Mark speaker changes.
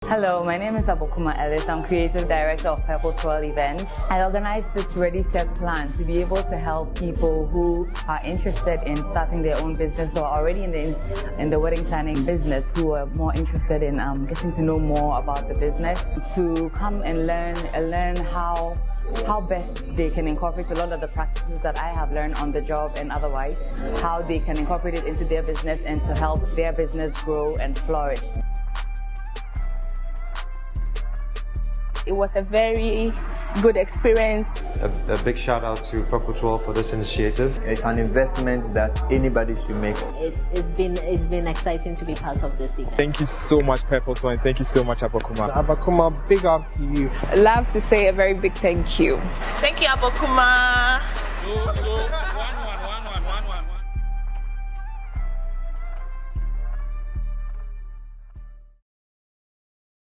Speaker 1: Hello, my name is Abokuma Ellis. I'm Creative Director of Purple Twirl Events. I organized this Ready Set Plan to be able to help people who are interested in starting their own business or already in the wedding planning business, who are more interested in getting to know more about the business, to come and learn how best they can incorporate a lot of the practices that I have learned on the job and otherwise, how they can incorporate it into their business and to help their business grow and flourish.
Speaker 2: It was a very good experience.
Speaker 3: A big shout out to Purple Twirl for this initiative.
Speaker 4: It's an investment that anybody should make.
Speaker 5: It's been exciting to be part of this event.
Speaker 6: Thank you so much, Purple Twirl, and thank you so much, Abokuma.
Speaker 7: Abokuma, big ups to you.
Speaker 8: I'd love to say a very big thank you.
Speaker 9: Thank you, Abokuma.